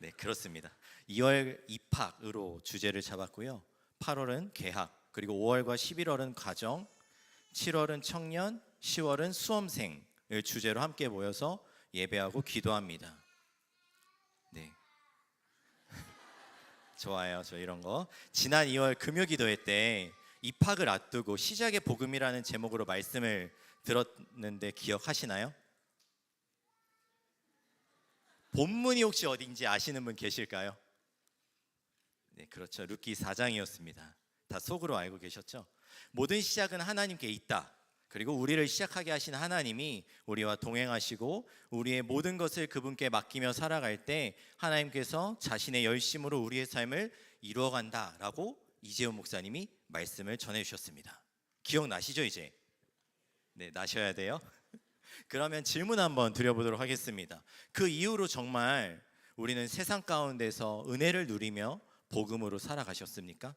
네, 그렇습니다. 2월 입학으로 주제를 잡았고요. 8월은 개학, 그리고 5월과 11월은 가정, 7월은 청년, 10월은 수험생을 주제로 함께 모여서 예배하고 기도합니다. 네, 좋아요. 저 이런 거. 지난 2월 금요 기도회 때 입학을 앞두고 시작의 복음이라는 제목으로 말씀을 들었는데 기억하시나요? 본문이 혹시 어딘지 아시는 분 계실까요? 네, 그렇죠. 루키 4장이었습니다. 다 속으로 알고 계셨죠? 모든 시작은 하나님께 있다. 그리고 우리를 시작하게 하신 하나님이 우리와 동행하시고 우리의 모든 것을 그분께 맡기며 살아갈 때 하나님께서 자신의 열심으로 우리의 삶을 이루어간다라고 이재훈 목사님이 말씀을 전해주셨습니다. 기억나시죠 이제? 네, 나셔야 돼요. 그러면 질문 한번 드려보도록 하겠습니다. 그 이후로 정말 우리는 세상 가운데서 은혜를 누리며 복음으로 살아가셨습니까?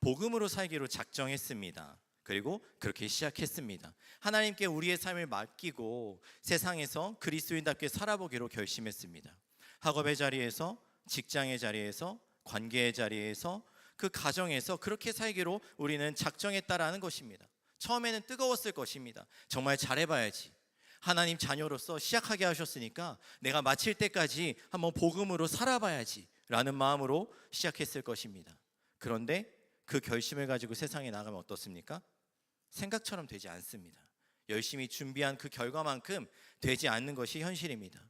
복음으로 살기로 작정했습니다. 그리고 그렇게 시작했습니다. 하나님께 우리의 삶을 맡기고 세상에서 그리스도인답게 살아보기로 결심했습니다. 학업의 자리에서, 직장의 자리에서, 관계의 자리에서, 그 가정에서 그렇게 살기로 우리는 작정했다라는 것입니다. 처음에는 뜨거웠을 것입니다. 정말 잘해봐야지. 하나님 자녀로서 시작하게 하셨으니까 내가 마칠 때까지 한번 복음으로 살아봐야지 라는 마음으로 시작했을 것입니다. 그런데 그 결심을 가지고 세상에 나가면 어떻습니까? 생각처럼 되지 않습니다. 열심히 준비한 그 결과만큼 되지 않는 것이 현실입니다.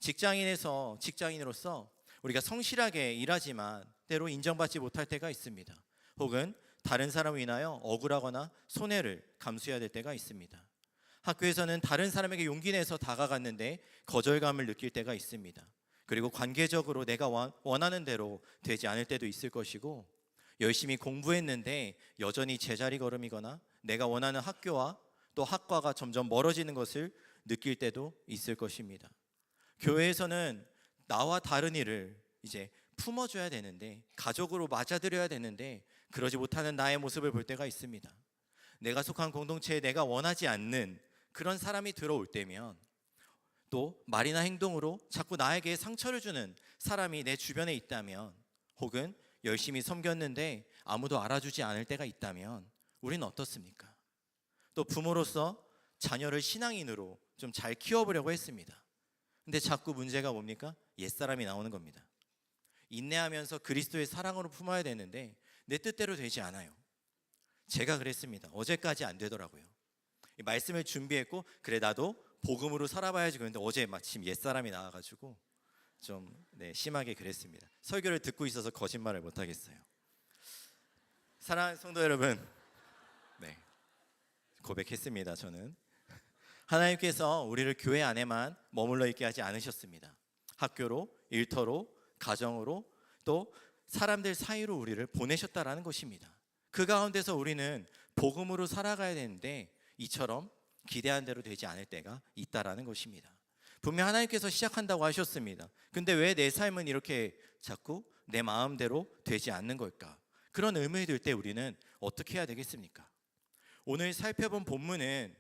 직장인으로서 우리가 성실하게 일하지만 때로 인정받지 못할 때가 있습니다. 혹은 다른 사람을 인하여 억울하거나 손해를 감수해야 될 때가 있습니다. 학교에서는 다른 사람에게 용기 내서 다가갔는데 거절감을 느낄 때가 있습니다. 그리고 관계적으로 내가 원하는 대로 되지 않을 때도 있을 것이고, 열심히 공부했는데 여전히 제자리 걸음이거나 내가 원하는 학교와 또 학과가 점점 멀어지는 것을 느낄 때도 있을 것입니다. 교회에서는 나와 다른 일을 이제 품어줘야 되는데, 가족으로 맞아들여야 되는데 그러지 못하는 나의 모습을 볼 때가 있습니다. 내가 속한 공동체에 내가 원하지 않는 그런 사람이 들어올 때면, 또 말이나 행동으로 자꾸 나에게 상처를 주는 사람이 내 주변에 있다면, 혹은 열심히 섬겼는데 아무도 알아주지 않을 때가 있다면 우리는 어떻습니까? 또 부모로서 자녀를 신앙인으로 좀 잘 키워보려고 했습니다. 근데 자꾸 문제가 뭡니까? 옛사람이 나오는 겁니다. 인내하면서 그리스도의 사랑으로 품어야 되는데 내 뜻대로 되지 않아요. 제가 그랬습니다. 어제까지 안 되더라고요. 이 말씀을 준비했고 그래 나도 복음으로 살아봐야지 그랬는데 어제 마침 옛사람이 나와가지고 좀 심하게 그랬습니다. 설교를 듣고 있어서 거짓말을 못하겠어요. 사랑하는 성도 여러분, 고백했습니다. 저는 하나님께서 우리를 교회 안에만 머물러 있게 하지 않으셨습니다. 학교로, 일터로, 가정으로, 또 사람들 사이로 우리를 보내셨다라는 것입니다. 그 가운데서 우리는 복음으로 살아가야 되는데 이처럼 기대한 대로 되지 않을 때가 있다라는 것입니다. 분명 하나님께서 시작한다고 하셨습니다. 근데 왜 내 삶은 이렇게 자꾸 내 마음대로 되지 않는 걸까? 그런 의문이 들 때 우리는 어떻게 해야 되겠습니까? 오늘 살펴본 본문은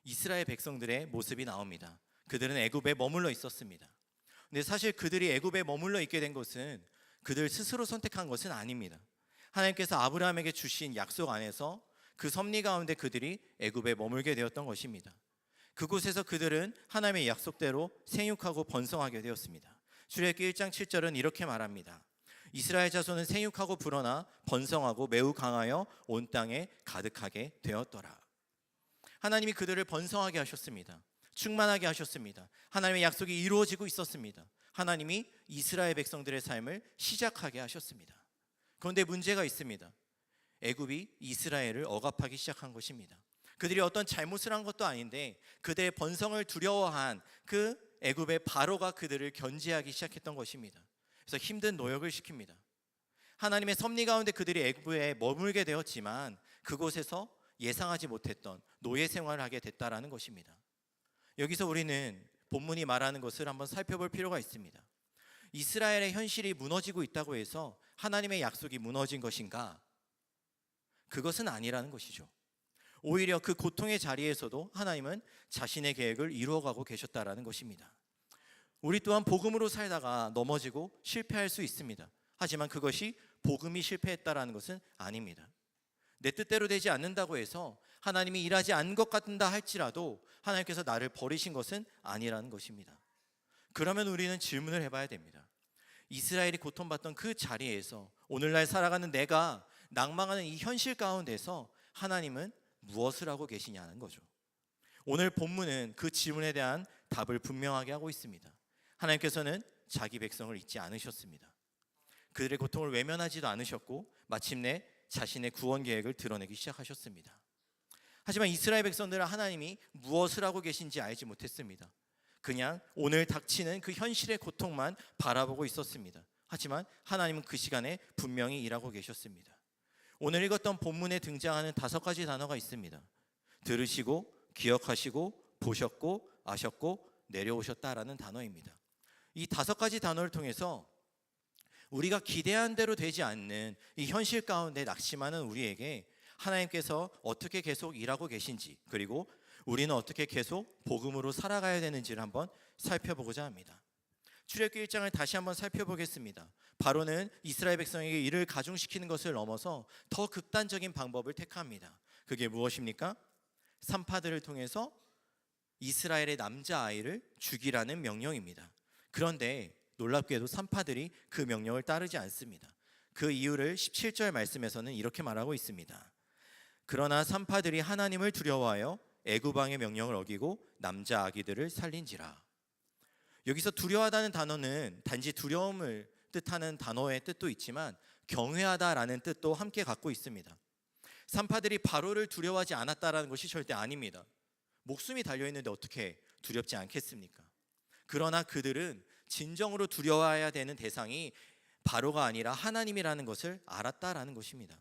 이스라엘 백성들의 모습이 나옵니다. 그들은 애굽에 머물러 있었습니다. 근데 사실 그들이 애굽에 머물러 있게 된 것은 그들 스스로 선택한 것은 아닙니다. 하나님께서 아브라함에게 주신 약속 안에서 그 섭리 가운데 그들이 애굽에 머물게 되었던 것입니다. 그곳에서 그들은 하나님의 약속대로 생육하고 번성하게 되었습니다. 출애굽기 1장 7절은 이렇게 말합니다. 이스라엘 자손은 생육하고 불어나 번성하고 매우 강하여 온 땅에 가득하게 되었더라. 하나님이 그들을 번성하게 하셨습니다. 충만하게 하셨습니다. 하나님의 약속이 이루어지고 있었습니다. 하나님이 이스라엘 백성들의 삶을 시작하게 하셨습니다. 그런데 문제가 있습니다. 애굽이 이스라엘을 억압하기 시작한 것입니다. 그들이 어떤 잘못을 한 것도 아닌데 그들의 번성을 두려워한 그 애굽의 바로가 그들을 견제하기 시작했던 것입니다. 그래서 힘든 노역을 시킵니다. 하나님의 섭리 가운데 그들이 애굽에 머물게 되었지만 그곳에서 예상하지 못했던 노예 생활을 하게 됐다라는 것입니다. 여기서 우리는 본문이 말하는 것을 한번 살펴볼 필요가 있습니다. 이스라엘의 현실이 무너지고 있다고 해서 하나님의 약속이 무너진 것인가? 그것은 아니라는 것이죠. 오히려 그 고통의 자리에서도 하나님은 자신의 계획을 이루어가고 계셨다라는 것입니다. 우리 또한 복음으로 살다가 넘어지고 실패할 수 있습니다. 하지만 그것이 복음이 실패했다라는 것은 아닙니다. 내 뜻대로 되지 않는다고 해서 하나님이 일하지 않은 것 같다 할지라도 하나님께서 나를 버리신 것은 아니라는 것입니다. 그러면 우리는 질문을 해봐야 됩니다. 이스라엘이 고통받던 그 자리에서 오늘날 살아가는 내가 낭망하는 이 현실 가운데서 하나님은 무엇을 하고 계시냐는 거죠. 오늘 본문은 그 질문에 대한 답을 분명하게 하고 있습니다. 하나님께서는 자기 백성을 잊지 않으셨습니다. 그들의 고통을 외면하지도 않으셨고 마침내 자신의 구원 계획을 드러내기 시작하셨습니다. 하지만 이스라엘 백성들은 하나님이 무엇을 하고 계신지 알지 못했습니다. 그냥 오늘 닥치는 그 현실의 고통만 바라보고 있었습니다. 하지만 하나님은 그 시간에 분명히 일하고 계셨습니다. 오늘 읽었던 본문에 등장하는 5가지 단어가 있습니다. 들으시고, 기억하시고, 보셨고, 아셨고, 내려오셨다라는 단어입니다. 이 5가지 단어를 통해서 우리가 기대한 대로 되지 않는 이 현실 가운데 낙심하는 우리에게 하나님께서 어떻게 계속 일하고 계신지, 그리고 우리는 어떻게 계속 복음으로 살아가야 되는지를 한번 살펴보고자 합니다. 출애굽기 1장을 다시 한번 살펴보겠습니다. 바로는 이스라엘 백성에게 이를 가중시키는 것을 넘어서 더 극단적인 방법을 택합니다. 그게 무엇입니까? 산파들을 통해서 이스라엘의 남자아이를 죽이라는 명령입니다. 그런데 놀랍게도 산파들이 그 명령을 따르지 않습니다. 그 이유를 17절 말씀에서는 이렇게 말하고 있습니다. 그러나 산파들이 하나님을 두려워하여 애굽 왕의 명령을 어기고 남자 아기들을 살린지라. 여기서 두려워하다는 단어는 단지 두려움을 뜻하는 단어의 뜻도 있지만 경외하다라는 뜻도 함께 갖고 있습니다. 산파들이 바로를 두려워하지 않았다라는 것이 절대 아닙니다. 목숨이 달려있는데 어떻게 두렵지 않겠습니까? 그러나 그들은 진정으로 두려워해야 되는 대상이 바로가 아니라 하나님이라는 것을 알았다라는 것입니다.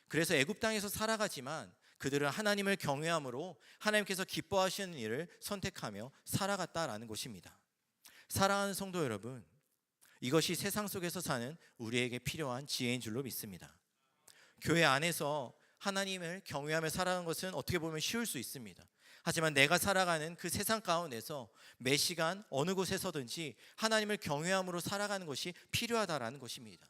그래서 애굽 땅에서 살아가지만 그들은 하나님을 경외함으로 하나님께서 기뻐하시는 일을 선택하며 살아갔다라는 것입니다. 사랑하는 성도 여러분, 이것이 세상 속에서 사는 우리에게 필요한 지혜인 줄로 믿습니다. 교회 안에서 하나님을 경외하며 살아가는 것은 어떻게 보면 쉬울 수 있습니다. 하지만 내가 살아가는 그 세상 가운데서 매 시간 어느 곳에서든지 하나님을 경외함으로 살아가는 것이 필요하다라는 것입니다.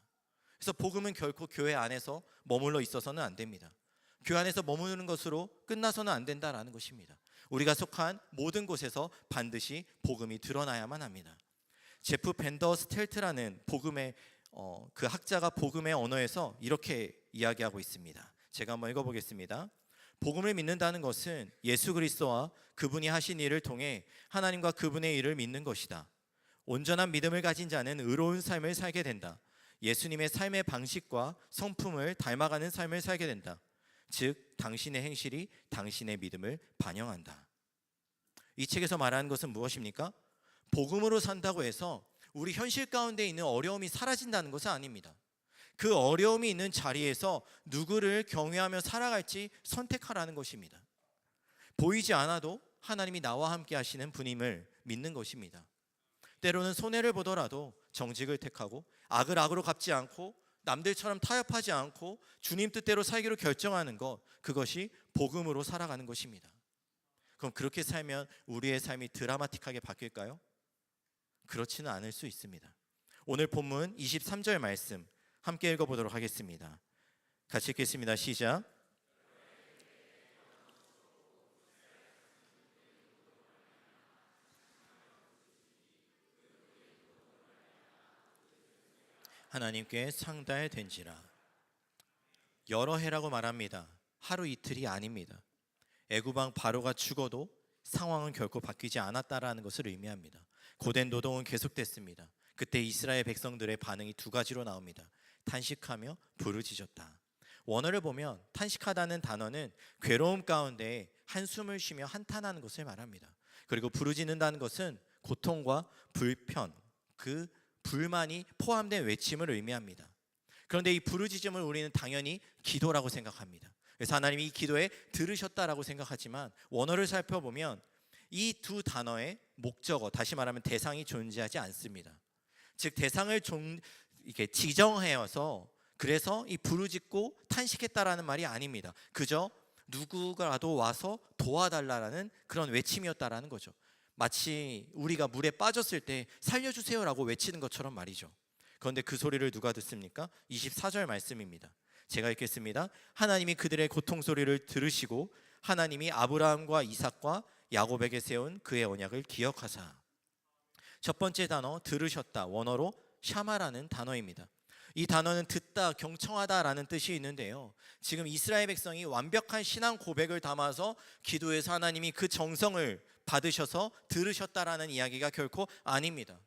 그래서 복음은 결코 교회 안에서 머물러 있어서는 안 됩니다. 교회 안에서 머무르는 것으로 끝나서는 안 된다라는 것입니다. 우리가 속한 모든 곳에서 반드시 복음이 드러나야만 합니다. 제프 벤더 스텔트라는 복음의 그 학자가 복음의 언어에서 이렇게 이야기하고 있습니다. 제가 한번 읽어보겠습니다. 복음을 믿는다는 것은 예수 그리스도와 그분이 하신 일을 통해 하나님과 그분의 일을 믿는 것이다. 온전한 믿음을 가진 자는 의로운 삶을 살게 된다. 예수님의 삶의 방식과 성품을 닮아가는 삶을 살게 된다. 즉 당신의 행실이 당신의 믿음을 반영한다. 이 책에서 말하는 것은 무엇입니까? 복음으로 산다고 해서 우리 현실 가운데 있는 어려움이 사라진다는 것은 아닙니다. 그 어려움이 있는 자리에서 누구를 경외하며 살아갈지 선택하라는 것입니다. 보이지 않아도 하나님이 나와 함께 하시는 분임을 믿는 것입니다. 때로는 손해를 보더라도 정직을 택하고 악을 악으로 갚지 않고 남들처럼 타협하지 않고 주님 뜻대로 살기로 결정하는 것, 그것이 복음으로 살아가는 것입니다. 그럼 그렇게 살면 우리의 삶이 드라마틱하게 바뀔까요? 그렇지는 않을 수 있습니다. 오늘 본문 23절 말씀 함께 읽어보도록 하겠습니다. 같이 읽겠습니다. 시작. 하나님께 상달된지라. 여러 해라고 말합니다. 하루 이틀이 아닙니다. 애굽 왕 바로가 죽어도 상황은 결코 바뀌지 않았다라는 것을 의미합니다. 고된 노동은 계속됐습니다. 그때 이스라엘 백성들의 반응이 2가지로 나옵니다. 탄식하며 부르짖었다. 원어를 보면 탄식하다는 단어는 괴로움 가운데 한숨을 쉬며 한탄하는 것을 말합니다. 그리고 부르짖는다는 것은 고통과 불편, 그 불만이 포함된 외침을 의미합니다. 그런데 이 부르짖음을 우리는 당연히 기도라고 생각합니다. 그래서 하나님이 이 기도에 들으셨다라고 생각하지만 원어를 살펴보면 이 2 단어의 목적어, 다시 말하면 대상이 존재하지 않습니다. 즉 대상을 이렇게 지정해서 그래서 이 부르짖고 탄식했다라는 말이 아닙니다. 그저 누구라도 와서 도와달라라는 그런 외침이었다라는 거죠. 마치 우리가 물에 빠졌을 때 살려주세요라고 외치는 것처럼 말이죠. 그런데 그 소리를 누가 듣습니까? 24절 말씀입니다. 제가 읽겠습니다. 하나님이 그들의 고통 소리를 들으시고 하나님이 아브라함과 이삭과 야곱에게 세운 그의 언약을 기억하사. 첫 번째 단어 들으셨다, 원어로 샤마라는 단어입니다. 이 단어는 듣다, 경청하다라는 뜻이 있는데요, 지금 이스라엘 백성이 완벽한 신앙 고백을 담아서 기도해서 하나님이 그 정성을 받으셔서 들으셨다라는 이야기가 결코 아닙니다.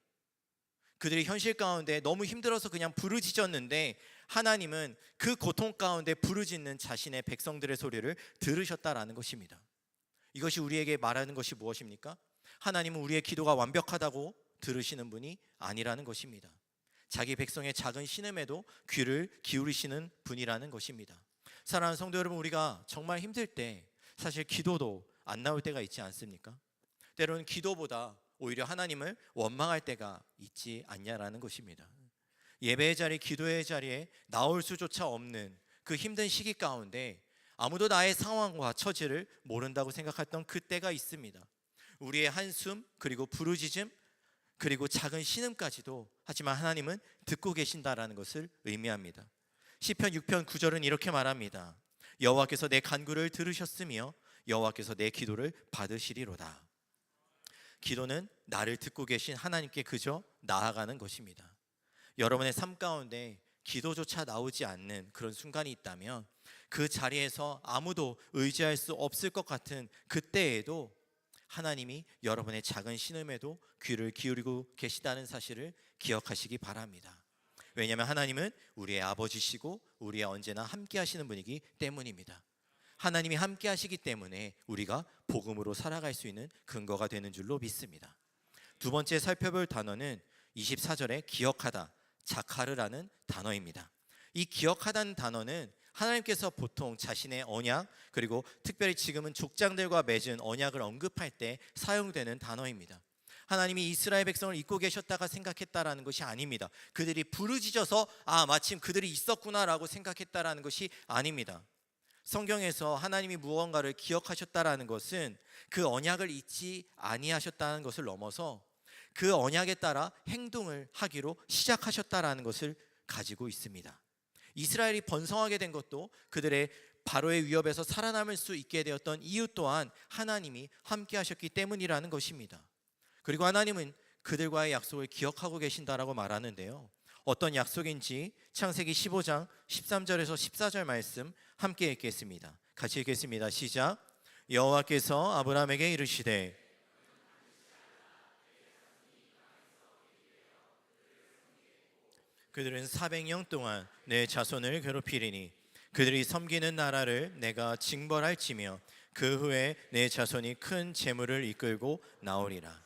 그들이 현실 가운데 너무 힘들어서 그냥 부르짖었는데 하나님은 그 고통 가운데 부르짖는 자신의 백성들의 소리를 들으셨다라는 것입니다. 이것이 우리에게 말하는 것이 무엇입니까? 하나님은 우리의 기도가 완벽하다고 들으시는 분이 아니라는 것입니다. 자기 백성의 작은 신음에도 귀를 기울이시는 분이라는 것입니다. 사랑하는 성도 여러분, 우리가 정말 힘들 때 사실 기도도 안 나올 때가 있지 않습니까? 때로는 기도보다 오히려 하나님을 원망할 때가 있지 않냐라는 것입니다. 예배의 자리, 기도의 자리에 나올 수조차 없는 그 힘든 시기 가운데 아무도 나의 상황과 처지를 모른다고 생각했던 그때가 있습니다. 우리의 한숨, 그리고 부르짖음, 그리고 작은 신음까지도, 하지만 하나님은 듣고 계신다라는 것을 의미합니다. 시편 6편 9절은 이렇게 말합니다. 여호와께서 내 간구를 들으셨으며 여호와께서 내 기도를 받으시리로다. 기도는 나를 듣고 계신 하나님께 그저 나아가는 것입니다. 여러분의 삶 가운데 기도조차 나오지 않는 그런 순간이 있다면 그 자리에서 아무도 의지할 수 없을 것 같은 그때에도 하나님이 여러분의 작은 신음에도 귀를 기울이고 계시다는 사실을 기억하시기 바랍니다. 왜냐하면 하나님은 우리의 아버지시고 우리의 언제나 함께 하시는 분이기 때문입니다. 하나님이 함께 하시기 때문에 우리가 복음으로 살아갈 수 있는 근거가 되는 줄로 믿습니다. 두 번째 살펴볼 단어는 24절에 기억하다, 자카르라는 단어입니다. 이 기억하다는 단어는 하나님께서 보통 자신의 언약, 그리고 특별히 지금은 족장들과 맺은 언약을 언급할 때 사용되는 단어입니다. 하나님이 이스라엘 백성을 잊고 계셨다가 생각했다라는 것이 아닙니다. 그들이 부르짖어서 마침 그들이 있었구나라고 생각했다라는 것이 아닙니다. 성경에서 하나님이 무언가를 기억하셨다라는 것은 그 언약을 잊지 아니하셨다는 것을 넘어서 그 언약에 따라 행동을 하기로 시작하셨다라는 것을 가지고 있습니다. 이스라엘이 번성하게 된 것도 그들의 바로의 위협에서 살아남을 수 있게 되었던 이유 또한 하나님이 함께 하셨기 때문이라는 것입니다. 그리고 하나님은 그들과의 약속을 기억하고 계신다라고 말하는데요, 어떤 약속인지 창세기 15장 13절에서 14절 말씀 함께 읽겠습니다. 같이 읽겠습니다. 시작. 여호와께서 아브라함에게 이르시되 그들은 400년 동안 내 자손을 괴롭히리니 그들이 섬기는 나라를 내가 징벌할지며 그 후에 내 자손이 큰 재물을 이끌고 나오리라.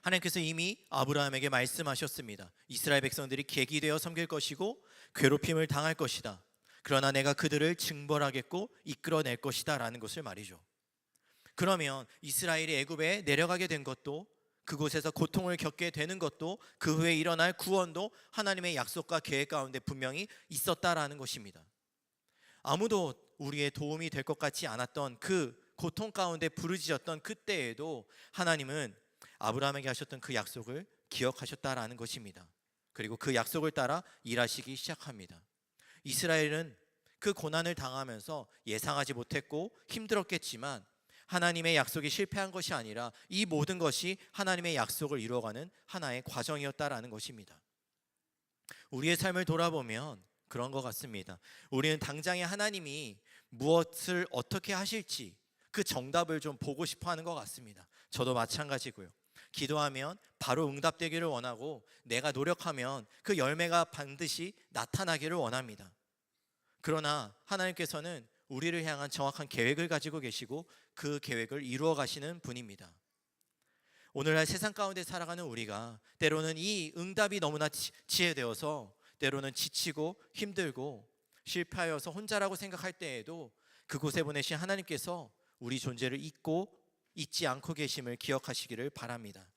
하나님께서 이미 아브라함에게 말씀하셨습니다. 이스라엘 백성들이 계기되어 섬길 것이고 괴롭힘을 당할 것이다. 그러나 내가 그들을 징벌하겠고 이끌어낼 것이다 라는 것을 말이죠. 그러면 이스라엘이 애굽에 내려가게 된 것도, 그곳에서 고통을 겪게 되는 것도, 그 후에 일어날 구원도 하나님의 약속과 계획 가운데 분명히 있었다라는 것입니다. 아무도 우리의 도움이 될 것 같지 않았던 그 고통 가운데 부르짖었던 그때에도 하나님은 아브라함에게 하셨던 그 약속을 기억하셨다라는 것입니다. 그리고 그 약속을 따라 일하시기 시작합니다. 이스라엘은 그 고난을 당하면서 예상하지 못했고 힘들었겠지만 하나님의 약속이 실패한 것이 아니라 이 모든 것이 하나님의 약속을 이루어가는 하나의 과정이었다라는 것입니다. 우리의 삶을 돌아보면 그런 것 같습니다. 우리는 당장에 하나님이 무엇을 어떻게 하실지 그 정답을 좀 보고 싶어 하는 것 같습니다. 저도 마찬가지고요. 기도하면 바로 응답되기를 원하고 내가 노력하면 그 열매가 반드시 나타나기를 원합니다. 그러나 하나님께서는 우리를 향한 정확한 계획을 가지고 계시고 그 계획을 이루어 가시는 분입니다. 오늘날 세상 가운데 살아가는 우리가 때로는 이 응답이 너무나 지혜되어서 때로는 지치고 힘들고 실패하여서 혼자라고 생각할 때에도 그곳에 보내신 하나님께서 우리 존재를 잊지 않고 계심을 기억하시기를 바랍니다.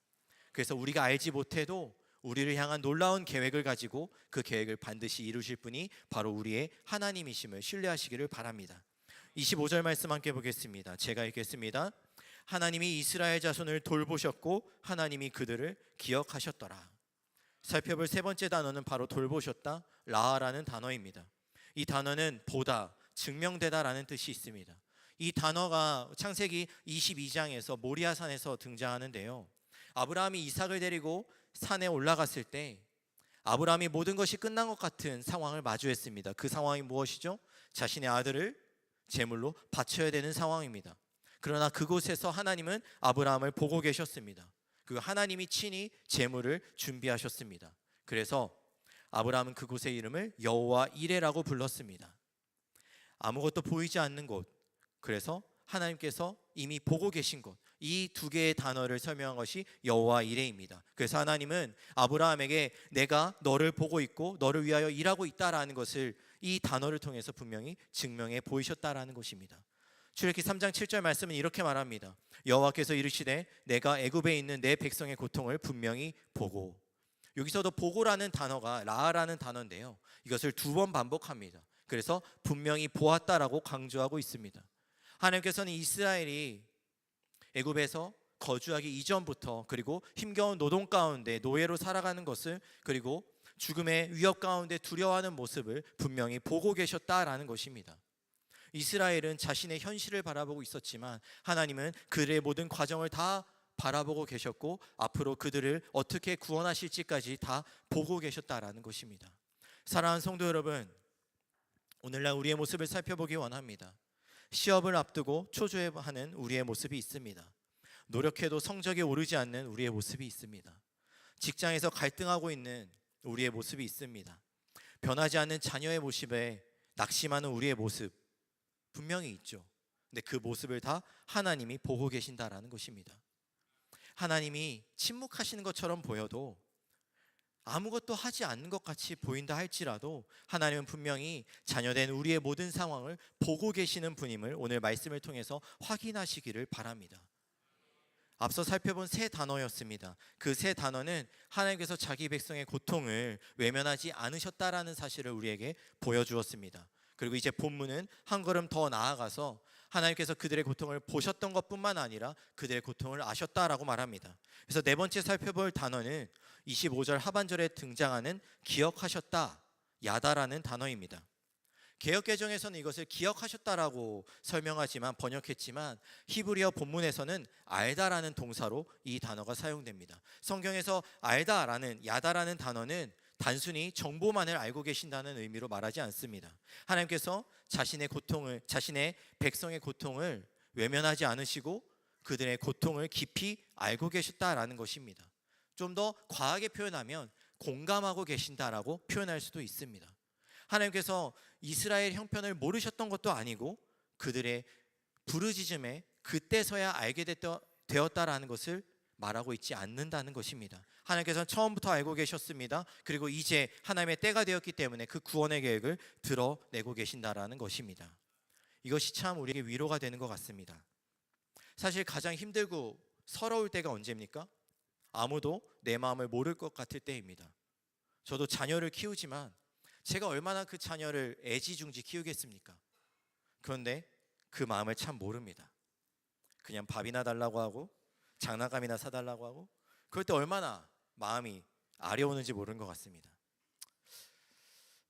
그래서 우리가 알지 못해도 우리를 향한 놀라운 계획을 가지고 그 계획을 반드시 이루실 분이 바로 우리의 하나님이심을 신뢰하시기를 바랍니다. 25절 말씀 함께 보겠습니다. 제가 읽겠습니다. 하나님이 이스라엘 자손을 돌보셨고 하나님이 그들을 기억하셨더라. 살펴볼 세 번째 단어는 바로 돌보셨다, 라라는 단어입니다. 이 단어는 보다, 증명되다라는 뜻이 있습니다. 이 단어가 창세기 22장에서 모리아산에서 등장하는데요. 아브라함이 이삭을 데리고 산에 올라갔을 때 아브라함이 모든 것이 끝난 것 같은 상황을 마주했습니다. 그 상황이 무엇이죠? 자신의 아들을 제물로 바쳐야 되는 상황입니다. 그러나 그곳에서 하나님은 아브라함을 보고 계셨습니다. 그 하나님이 친히 제물을 준비하셨습니다. 그래서 아브라함은 그곳의 이름을 여호와 이레라고 불렀습니다. 아무것도 보이지 않는 곳, 그래서 하나님께서 이미 보고 계신 곳, 이 두 개의 단어를 설명한 것이 여호와 이레입니다. 그래서 하나님은 아브라함에게 내가 너를 보고 있고 너를 위하여 일하고 있다라는 것을 이 단어를 통해서 분명히 증명해 보이셨다라는 것입니다. 출애굽기 3장 7절 말씀은 이렇게 말합니다. 여호와께서 이르시되 내가 애굽에 있는 내 백성의 고통을 분명히 보고. 여기서도 보고라는 단어가 라라는 단어인데요, 이것을 두 번 반복합니다. 그래서 분명히 보았다라고 강조하고 있습니다. 하나님께서는 이스라엘이 애굽에서 거주하기 이전부터, 그리고 힘겨운 노동 가운데 노예로 살아가는 것을, 그리고 죽음의 위협 가운데 두려워하는 모습을 분명히 보고 계셨다라는 것입니다. 이스라엘은 자신의 현실을 바라보고 있었지만 하나님은 그들의 모든 과정을 다 바라보고 계셨고 앞으로 그들을 어떻게 구원하실지까지 다 보고 계셨다라는 것입니다. 사랑하는 성도 여러분, 오늘날 우리의 모습을 살펴보기 원합니다. 시험을 앞두고 초조해하는 우리의 모습이 있습니다. 노력해도 성적이 오르지 않는 우리의 모습이 있습니다. 직장에서 갈등하고 있는 우리의 모습이 있습니다. 변하지 않는 자녀의 모습에 낙심하는 우리의 모습 분명히 있죠. 근데 그 모습을 다 하나님이 보고 계신다라는 것입니다. 하나님이 침묵하시는 것처럼 보여도, 아무것도 하지 않는 것 같이 보인다 할지라도 하나님은 분명히 자녀된 우리의 모든 상황을 보고 계시는 분임을 오늘 말씀을 통해서 확인하시기를 바랍니다. 앞서 살펴본 세 단어였습니다. 그 세 단어는 하나님께서 자기 백성의 고통을 외면하지 않으셨다라는 사실을 우리에게 보여주었습니다. 그리고 이제 본문은 한 걸음 더 나아가서 하나님께서 그들의 고통을 보셨던 것뿐만 아니라 그들의 고통을 아셨다라고 말합니다. 그래서 네 번째 살펴볼 단어는 25절 하반절에 등장하는 기억하셨다, 야다라는 단어입니다. 개역개정에서는 이것을 기억하셨다라고 설명하지만 번역했지만 히브리어 본문에서는 알다라는 동사로 이 단어가 사용됩니다. 성경에서 알다라는, 야다라는 단어는 단순히 정보만을 알고 계신다는 의미로 말하지 않습니다. 하나님께서 자신의 고통을, 자신의 백성의 고통을 외면하지 않으시고 그들의 고통을 깊이 알고 계셨다라는 것입니다. 좀 더 과하게 표현하면 공감하고 계신다라고 표현할 수도 있습니다. 하나님께서 이스라엘 형편을 모르셨던 것도 아니고 그들의 부르짖음에 그때서야 알게 되었다라는 것을 말하고 있지 않는다는 것입니다. 하나님께서는 처음부터 알고 계셨습니다. 그리고 이제 하나님의 때가 되었기 때문에 그 구원의 계획을 드러내고 계신다라는 것입니다. 이것이 참 우리에게 위로가 되는 것 같습니다. 사실 가장 힘들고 서러울 때가 언제입니까? 아무도 내 마음을 모를 것 같을 때입니다. 저도 자녀를 키우지만 제가 얼마나 그 자녀를 애지중지 키우겠습니까? 그런데 그 마음을 참 모릅니다. 그냥 밥이나 달라고 하고 장난감이나 사달라고 하고, 그럴 때 얼마나 마음이 아려오는지 모르는 것 같습니다.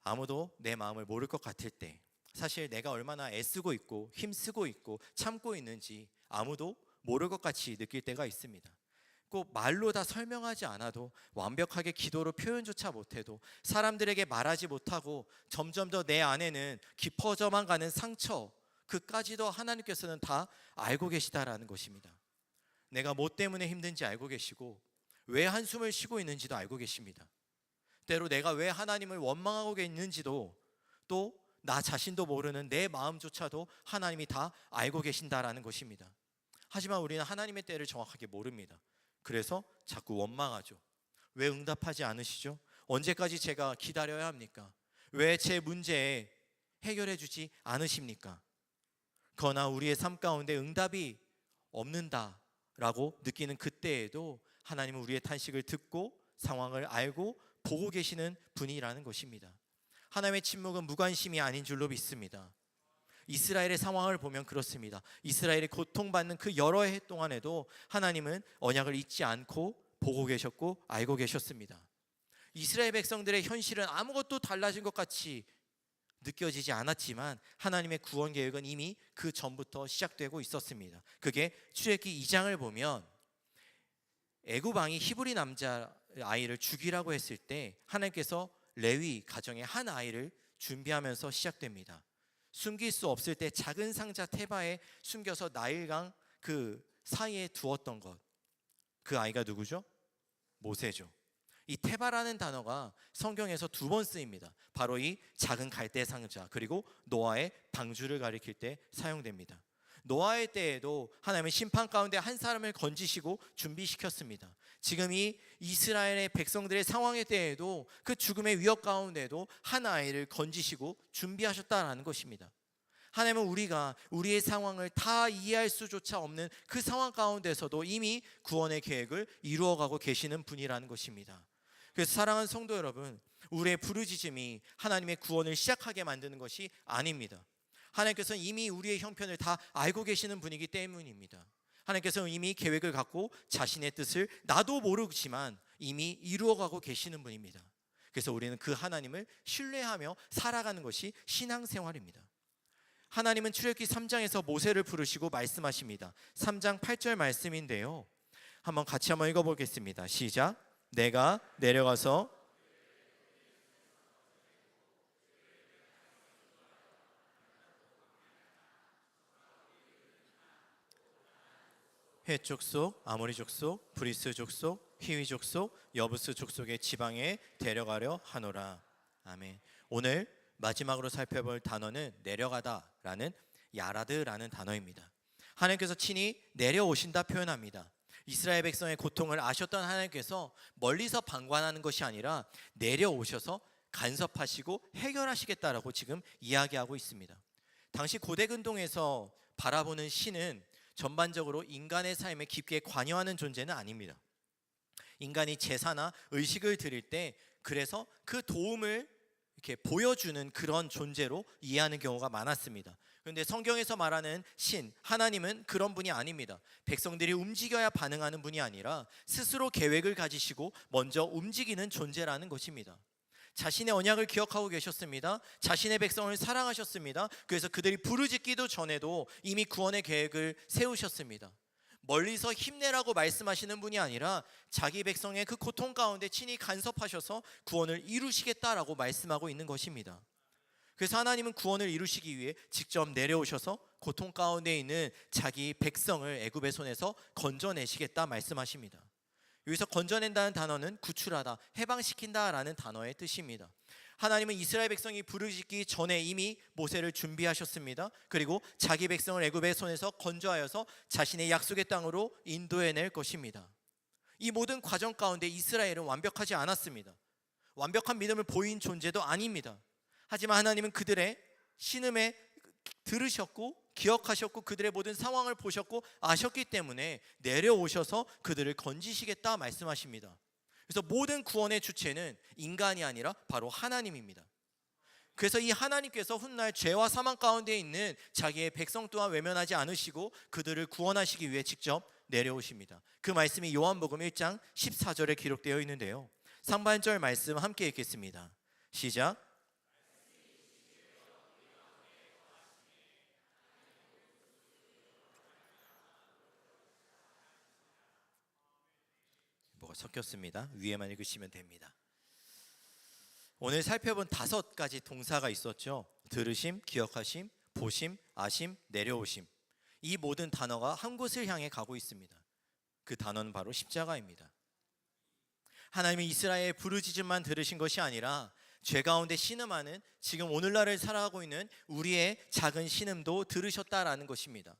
아무도 내 마음을 모를 것 같을 때, 사실 내가 얼마나 애쓰고 있고 힘쓰고 있고 참고 있는지 아무도 모를 것 같이 느낄 때가 있습니다. 꼭 말로 다 설명하지 않아도, 완벽하게 기도로 표현조차 못해도, 사람들에게 말하지 못하고 점점 더 내 안에는 깊어져만 가는 상처, 그까지도 하나님께서는 다 알고 계시다라는 것입니다. 내가 뭐 때문에 힘든지 알고 계시고 왜 한숨을 쉬고 있는지도 알고 계십니다. 때로 내가 왜 하나님을 원망하고 있는지도, 또 나 자신도 모르는 내 마음조차도 하나님이 다 알고 계신다라는 것입니다. 하지만 우리는 하나님의 때를 정확하게 모릅니다. 그래서 자꾸 원망하죠. 왜 응답하지 않으시죠? 언제까지 제가 기다려야 합니까? 왜 제 문제에 해결해 주지 않으십니까? 그러나 우리의 삶 가운데 응답이 없는다라고 느끼는 그때에도 하나님은 우리의 탄식을 듣고 상황을 알고 보고 계시는 분이라는 것입니다. 하나님의 침묵은 무관심이 아닌 줄로 믿습니다. 이스라엘의 상황을 보면 그렇습니다. 이스라엘이 고통받는 그 여러 해 동안에도 하나님은 언약을 잊지 않고 보고 계셨고 알고 계셨습니다. 이스라엘 백성들의 현실은 아무것도 달라진 것 같이 느껴지지 않았지만 하나님의 구원 계획은 이미 그 전부터 시작되고 있었습니다. 그게 출애굽기 2장을 보면 애굽 왕이 히브리 남자 아이를 죽이라고 했을 때 하나님께서 레위 가정의 한 아이를 준비하면서 시작됩니다. 숨길 수 없을 때 작은 상자 테바에 숨겨서 나일강 그 사이에 두었던 것, 그 아이가 누구죠? 모세죠. 이 테바라는 단어가 성경에서 2번 쓰입니다. 바로 이 작은 갈대 상자, 그리고 노아의 방주를 가리킬 때 사용됩니다. 노아의 때에도 하나님은 심판 가운데 한 사람을 건지시고 준비시켰습니다. 지금 이 이스라엘의 백성들의 상황의 때에도 그 죽음의 위협 가운데도 한 아이를 건지시고 준비하셨다라는 것입니다. 하나님은 우리가 우리의 상황을 다 이해할 수조차 없는 그 상황 가운데서도 이미 구원의 계획을 이루어가고 계시는 분이라는 것입니다. 그래서 사랑하는 성도 여러분, 우리의 부르짖음이 하나님의 구원을 시작하게 만드는 것이 아닙니다. 하나님께서는 이미 우리의 형편을 다 알고 계시는 분이기 때문입니다. 하나님께서는 이미 계획을 갖고 자신의 뜻을 나도 모르지만 이미 이루어가고 계시는 분입니다. 그래서 우리는 그 하나님을 신뢰하며 살아가는 것이 신앙생활입니다. 하나님은 출애굽기 3장에서 모세를 부르시고 말씀하십니다. 3장 8절 말씀인데요, 한번 같이 한번 읽어보겠습니다. 시작. 내가 내려가서 헷 족속, 아모리 족속, 브리스 족속, 히위 족속, 여부스 족속의 지방에 데려가려 하노라. 아멘. 오늘 마지막으로 살펴볼 단어는 내려가다라는 야라드라는 단어입니다. 하나님께서 친히 내려오신다 표현합니다. 이스라엘 백성의 고통을 아셨던 하나님께서 멀리서 방관하는 것이 아니라 내려오셔서 간섭하시고 해결하시겠다라고 지금 이야기하고 있습니다. 당시 고대 근동에서 바라보는 신은 전반적으로 인간의 삶에 깊게 관여하는 존재는 아닙니다. 인간이 제사나 의식을 드릴 때 그래서 그 도움을 이렇게 보여주는 그런 존재로 이해하는 경우가 많았습니다. 그런데 성경에서 말하는 신, 하나님은 그런 분이 아닙니다. 백성들이 움직여야 반응하는 분이 아니라 스스로 계획을 가지시고 먼저 움직이는 존재라는 것입니다. 자신의 언약을 기억하고 계셨습니다. 자신의 백성을 사랑하셨습니다. 그래서 그들이 부르짖기도 전에도 이미 구원의 계획을 세우셨습니다. 멀리서 힘내라고 말씀하시는 분이 아니라 자기 백성의 그 고통 가운데 친히 간섭하셔서 구원을 이루시겠다라고 말씀하고 있는 것입니다. 그래서 하나님은 구원을 이루시기 위해 직접 내려오셔서 고통 가운데 있는 자기 백성을 애굽의 손에서 건져내시겠다 말씀하십니다. 여기서 건져낸다는 단어는 구출하다, 해방시킨다라는 단어의 뜻입니다. 하나님은 이스라엘 백성이 부르짖기 전에 이미 모세를 준비하셨습니다. 그리고 자기 백성을 애굽의 손에서 건져하여서 자신의 약속의 땅으로 인도해낼 것입니다. 이 모든 과정 가운데 이스라엘은 완벽하지 않았습니다. 완벽한 믿음을 보인 존재도 아닙니다. 하지만 하나님은 그들의 신음에 들으셨고 기억하셨고 그들의 모든 상황을 보셨고 아셨기 때문에 내려오셔서 그들을 건지시겠다 말씀하십니다. 그래서 모든 구원의 주체는 인간이 아니라 바로 하나님입니다. 그래서 이 하나님께서 훗날 죄와 사망 가운데 있는 자기의 백성 또한 외면하지 않으시고 그들을 구원하시기 위해 직접 내려오십니다. 그 말씀이 요한복음 1장 14절에 기록되어 있는데요, 상반절 말씀 함께 읽겠습니다. 시작. 뭐가 섞였습니다. 위에만 읽으시면 됩니다. 오늘 살펴본 5가지 동사가 있었죠. 들으심, 기억하심, 보심, 아심, 내려오심. 이 모든 단어가 한 곳을 향해 가고 있습니다. 그 단어는 바로 십자가입니다. 하나님이 이스라엘의 부르짖음만 들으신 것이 아니라 죄 가운데 신음하는 지금 오늘날을 살아가고 있는 우리의 작은 신음도 들으셨다라는 것입니다.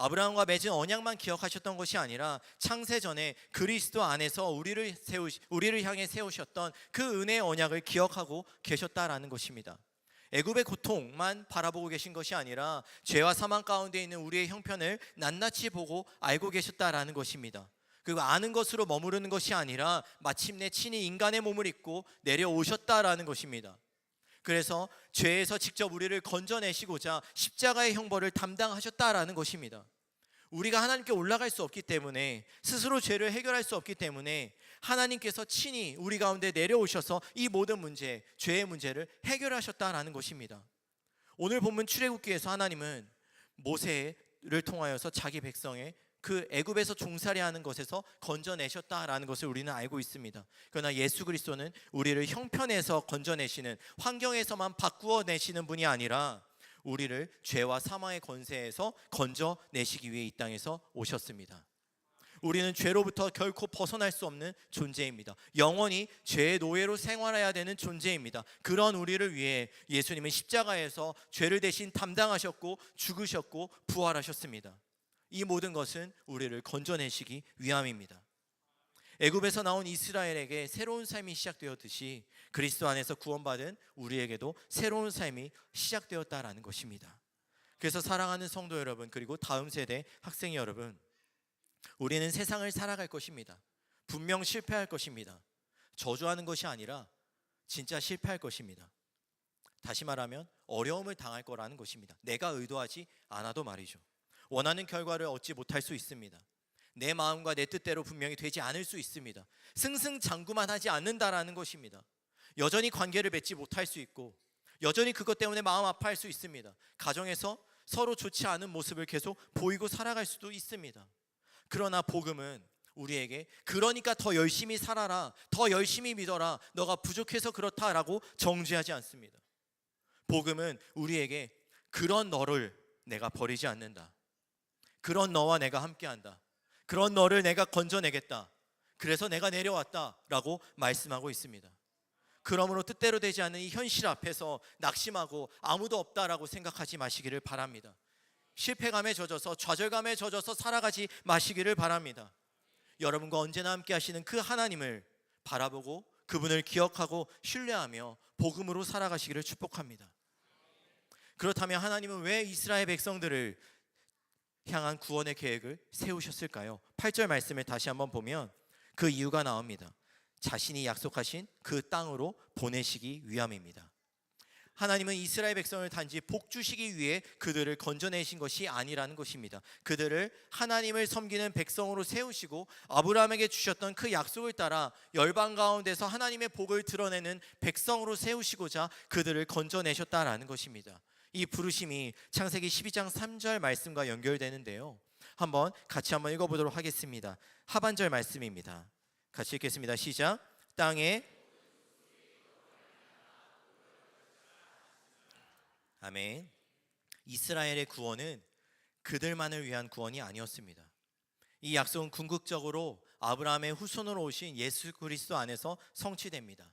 아브라함과 맺은 언약만 기억하셨던 것이 아니라 창세전에 그리스도 안에서 우리를 향해 세우셨던 그 은혜의 언약을 기억하고 계셨다라는 것입니다. 애굽의 고통만 바라보고 계신 것이 아니라 죄와 사망 가운데 있는 우리의 형편을 낱낱이 보고 알고 계셨다라는 것입니다. 그리고 아는 것으로 머무르는 것이 아니라 마침내 친히 인간의 몸을 입고 내려오셨다라는 것입니다. 그래서 죄에서 직접 우리를 건져내시고자 십자가의 형벌을 담당하셨다라는 것입니다. 우리가 하나님께 올라갈 수 없기 때문에, 스스로 죄를 해결할 수 없기 때문에 하나님께서 친히 우리 가운데 내려오셔서 이 모든 문제, 죄의 문제를 해결하셨다라는 것입니다. 오늘 본문 출애굽기에서 하나님은 모세를 통하여서 자기 백성의 그 애굽에서 종살이하는 것에서 건져내셨다라는 것을 우리는 알고 있습니다. 그러나 예수 그리스도는 우리를 형편에서 건져내시는, 환경에서만 바꾸어내시는 분이 아니라 우리를 죄와 사망의 권세에서 건져내시기 위해 이 땅에서 오셨습니다. 우리는 죄로부터 결코 벗어날 수 없는 존재입니다. 영원히 죄의 노예로 생활해야 되는 존재입니다. 그런 우리를 위해 예수님은 십자가에서 죄를 대신 담당하셨고 죽으셨고 부활하셨습니다. 이 모든 것은 우리를 건져내시기 위함입니다. 애굽에서 나온 이스라엘에게 새로운 삶이 시작되었듯이 그리스도 안에서 구원받은 우리에게도 새로운 삶이 시작되었다라는 것입니다. 그래서 사랑하는 성도 여러분, 그리고 다음 세대 학생 여러분, 우리는 세상을 살아갈 것입니다. 분명 실패할 것입니다. 저주하는 것이 아니라 진짜 실패할 것입니다. 다시 말하면 어려움을 당할 거라는 것입니다. 내가 의도하지 않아도 말이죠. 원하는 결과를 얻지 못할 수 있습니다. 내 마음과 내 뜻대로 분명히 되지 않을 수 있습니다. 승승장구만 하지 않는다라는 것입니다. 여전히 관계를 맺지 못할 수 있고, 여전히 그것 때문에 마음 아파할 수 있습니다. 가정에서 서로 좋지 않은 모습을 계속 보이고 살아갈 수도 있습니다. 그러나 복음은 우리에게 그러니까 더 열심히 살아라, 더 열심히 믿어라, 너가 부족해서 그렇다라고 정죄하지 않습니다. 복음은 우리에게 그런 너를 내가 버리지 않는다, 그런 너와 내가 함께한다, 그런 너를 내가 건져내겠다, 그래서 내가 내려왔다라고 말씀하고 있습니다. 그러므로 뜻대로 되지 않는 이 현실 앞에서 낙심하고 아무도 없다라고 생각하지 마시기를 바랍니다. 실패감에 젖어서, 좌절감에 젖어서 살아가지 마시기를 바랍니다. 여러분과 언제나 함께 하시는 그 하나님을 바라보고 그분을 기억하고 신뢰하며 복음으로 살아가시기를 축복합니다. 그렇다면 하나님은 왜 이스라엘 백성들을 향한 구원의 계획을 세우셨을까요? 8절 말씀을 다시 한번 보면 그 이유가 나옵니다. 자신이 약속하신 그 땅으로 보내시기 위함입니다. 하나님은 이스라엘 백성을 단지 복 주시기 위해 그들을 건져내신 것이 아니라는 것입니다. 그들을 하나님을 섬기는 백성으로 세우시고 아브라함에게 주셨던 그 약속을 따라 열방 가운데서 하나님의 복을 드러내는 백성으로 세우시고자 그들을 건져내셨다라는 것입니다. 이 부르심이 창세기 12장 3절 말씀과 연결되는데요. 같이 한번 읽어보도록 하겠습니다. 하반절 말씀입니다. 같이 읽겠습니다. 시작. 땅에 아멘. 이스라엘의 구원은 그들만을 위한 구원이 아니었습니다. 이 약속은 궁극적으로 아브라함의 후손으로 오신 예수 그리스도 안에서 성취됩니다.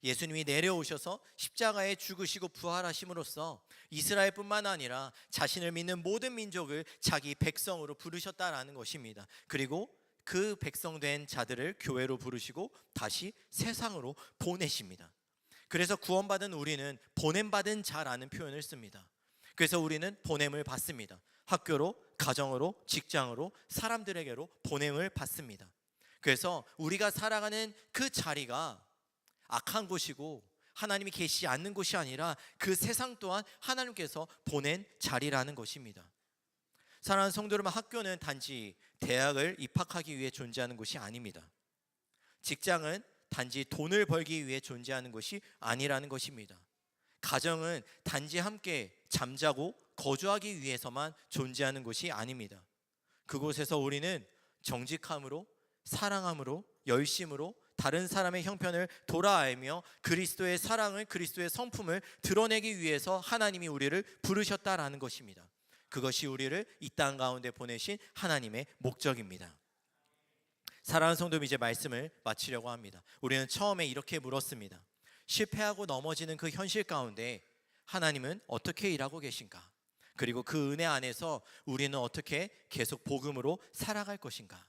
예수님이 내려오셔서 십자가에 죽으시고 부활하심으로써 이스라엘뿐만 아니라 자신을 믿는 모든 민족을 자기 백성으로 부르셨다라는 것입니다. 그리고 그 백성된 자들을 교회로 부르시고 다시 세상으로 보내십니다. 그래서 구원받은 우리는 보냄받은 자라는 표현을 씁니다. 그래서 우리는 보냄을 받습니다. 학교로, 가정으로, 직장으로, 사람들에게로 보냄을 받습니다. 그래서 우리가 살아가는 그 자리가 악한 곳이고 하나님이 계시지 않는 곳이 아니라 그 세상 또한 하나님께서 보낸 자리라는 것입니다. 사랑하는 성도 여러분, 학교는 단지 대학을 입학하기 위해 존재하는 곳이 아닙니다. 직장은 단지 돈을 벌기 위해 존재하는 것이 아니라는 것입니다. 가정은 단지 함께 잠자고 거주하기 위해서만 존재하는 것이 아닙니다. 그곳에서 우리는 정직함으로, 사랑함으로, 열심으로 다른 사람의 형편을 돌아알며 그리스도의 사랑을, 그리스도의 성품을 드러내기 위해서 하나님이 우리를 부르셨다라는 것입니다. 그것이 우리를 이 땅 가운데 보내신 하나님의 목적입니다. 사랑하는 성도님, 이제 말씀을 마치려고 합니다. 우리는 처음에 이렇게 물었습니다. 실패하고 넘어지는 그 현실 가운데 하나님은 어떻게 일하고 계신가? 그리고 그 은혜 안에서 우리는 어떻게 계속 복음으로 살아갈 것인가?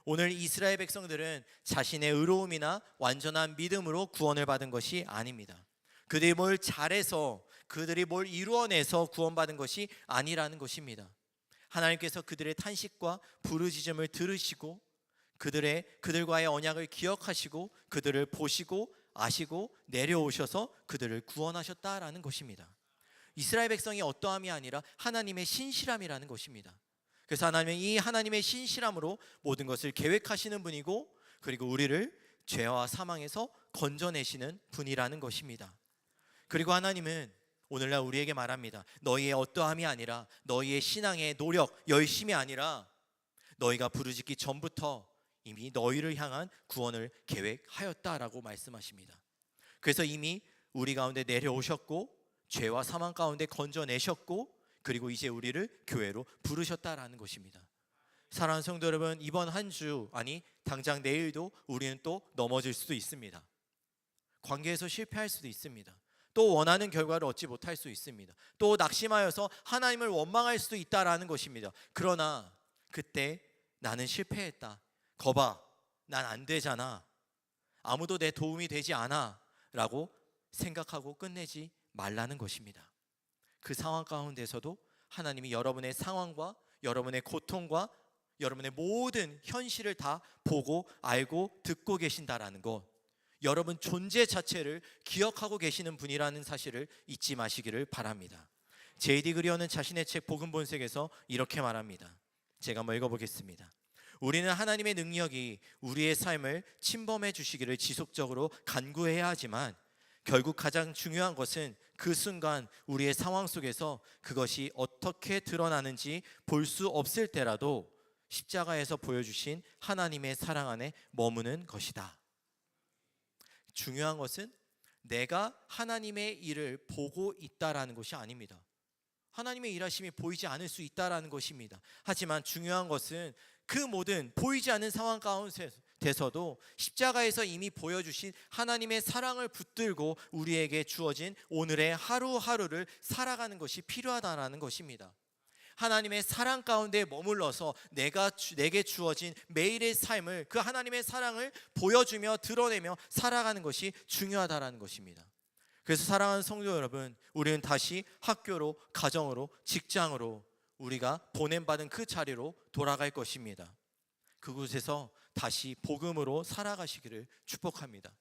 오늘 이스라엘 백성들은 자신의 의로움이나 완전한 믿음으로 구원을 받은 것이 아닙니다. 그들이 뭘 잘해서, 그들이 뭘 이루어내서 구원받은 것이 아니라는 것입니다. 하나님께서 그들의 탄식과 부르짖음을 들으시고 그들과의 언약을 기억하시고 그들을 보시고 아시고 내려오셔서 그들을 구원하셨다라는 것입니다. 이스라엘 백성이 어떠함이 아니라 하나님의 신실함이라는 것입니다. 그래서 하나님은 이 하나님의 신실함으로 모든 것을 계획하시는 분이고, 그리고 우리를 죄와 사망에서 건져내시는 분이라는 것입니다. 그리고 하나님은 오늘날 우리에게 말합니다. 너희의 어떠함이 아니라, 너희의 신앙의 노력, 열심이 아니라 너희가 부르짖기 전부터 이미 너희를 향한 구원을 계획하였다라고 말씀하십니다. 그래서 이미 우리 가운데 내려오셨고 죄와 사망 가운데 건져내셨고, 그리고 이제 우리를 교회로 부르셨다라는 것입니다. 사랑하는 성도 여러분, 이번 한 주, 아니 당장 내일도 우리는 또 넘어질 수도 있습니다. 관계에서 실패할 수도 있습니다. 또 원하는 결과를 얻지 못할 수 있습니다. 또 낙심하여서 하나님을 원망할 수도 있다라는 것입니다. 그러나 그때 나는 실패했다, 거봐 난 안 되잖아, 아무도 내 도움이 되지 않아 라고 생각하고 끝내지 말라는 것입니다. 그 상황 가운데서도 하나님이 여러분의 상황과 여러분의 고통과 여러분의 모든 현실을 다 보고 알고 듣고 계신다라는 것, 여러분 존재 자체를 기억하고 계시는 분이라는 사실을 잊지 마시기를 바랍니다. 제이디 그리어는 자신의 책 복음 본색에서 이렇게 말합니다. 제가 한번 읽어보겠습니다. 우리는 하나님의 능력이 우리의 삶을 침범해 주시기를 지속적으로 간구해야 하지만, 결국 가장 중요한 것은 그 순간 우리의 상황 속에서 그것이 어떻게 드러나는지 볼 수 없을 때라도 십자가에서 보여주신 하나님의 사랑 안에 머무는 것이다. 중요한 것은 내가 하나님의 일을 보고 있다라는 것이 아닙니다. 하나님의 일하심이 보이지 않을 수 있다라는 것입니다. 하지만 중요한 것은 그 모든 보이지 않는 상황 가운데서도 십자가에서 이미 보여주신 하나님의 사랑을 붙들고 우리에게 주어진 오늘의 하루하루를 살아가는 것이 필요하다라는 것입니다. 하나님의 사랑 가운데 머물러서 내게 주어진 매일의 삶을, 그 하나님의 사랑을 보여주며 드러내며 살아가는 것이 중요하다라는 것입니다. 그래서 사랑하는 성도 여러분, 우리는 다시 학교로, 가정으로, 직장으로, 우리가 보냄받은 그 자리로 돌아갈 것입니다. 그곳에서 다시 복음으로 살아가시기를 축복합니다.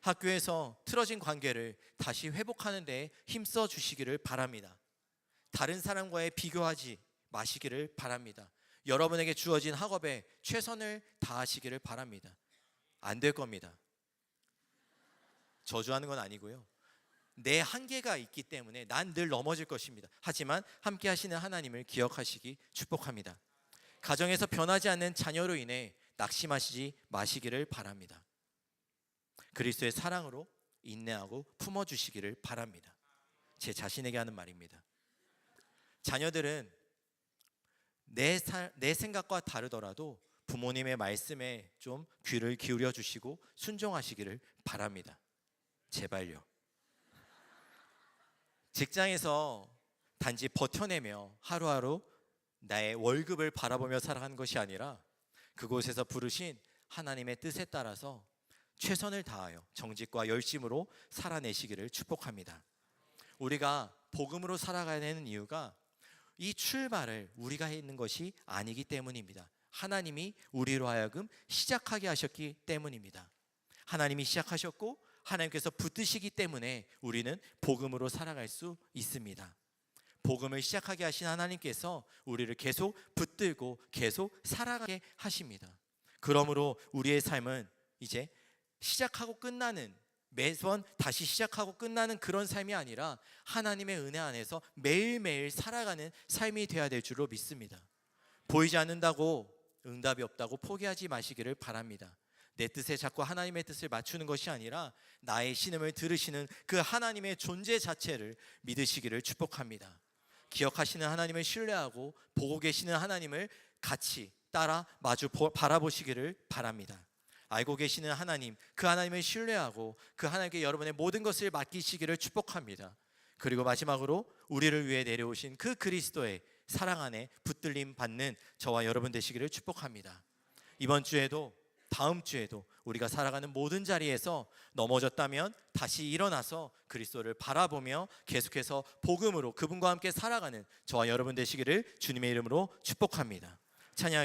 학교에서 틀어진 관계를 다시 회복하는 데 힘써 주시기를 바랍니다. 다른 사람과의 비교하지 마시기를 바랍니다. 여러분에게 주어진 학업에 최선을 다하시기를 바랍니다. 안 될 겁니다. 저주하는 건 아니고요. 내 한계가 있기 때문에 난 늘 넘어질 것입니다. 하지만 함께 하시는 하나님을 기억하시기 축복합니다. 가정에서 변하지 않는 자녀로 인해 낙심하시지 마시기를 바랍니다. 그리스도의 사랑으로 인내하고 품어주시기를 바랍니다. 제 자신에게 하는 말입니다. 자녀들은 내 생각과 다르더라도 부모님의 말씀에 좀 귀를 기울여 주시고 순종하시기를 바랍니다. 제발요. 직장에서 단지 버텨내며 하루하루 나의 월급을 바라보며 살아가는 것이 아니라, 그곳에서 부르신 하나님의 뜻에 따라서 최선을 다하여 정직과 열심으로 살아내시기를 축복합니다. 우리가 복음으로 살아가야 되는 이유가 이 출발을 우리가 있는 것이 아니기 때문입니다. 하나님이 우리로 하여금 시작하게 하셨기 때문입니다. 하나님이 시작하셨고 하나님께서 붙드시기 때문에 우리는 복음으로 살아갈 수 있습니다. 복음을 시작하게 하신 하나님께서 우리를 계속 붙들고 계속 살아가게 하십니다. 그러므로 우리의 삶은 이제 시작하고 끝나는, 매번 다시 시작하고 끝나는 그런 삶이 아니라 하나님의 은혜 안에서 매일매일 살아가는 삶이 되어야 될 줄로 믿습니다. 보이지 않는다고 응답이 없다고 포기하지 마시기를 바랍니다. 내 뜻에 자꾸 하나님의 뜻을 맞추는 것이 아니라 나의 신음을 들으시는 그 하나님의 존재 자체를 믿으시기를 축복합니다. 기억하시는 하나님을 신뢰하고 보고 계시는 하나님을 같이 따라 마주 바라보시기를 바랍니다. 알고 계시는 하나님, 그 하나님을 신뢰하고 그 하나님께 여러분의 모든 것을 맡기시기를 축복합니다. 그리고 마지막으로 우리를 위해 내려오신 그 그리스도의 사랑 안에 붙들림 받는 저와 여러분 되시기를 축복합니다. 이번 주에도 다음 주에도 우리가 살아가는 모든 자리에서 넘어졌다면 다시 일어나서 그리스도를 바라보며 계속해서 복음으로 그분과 함께 살아가는 저와 여러분 되시기를 주님의 이름으로 축복합니다. 찬양하겠습니다.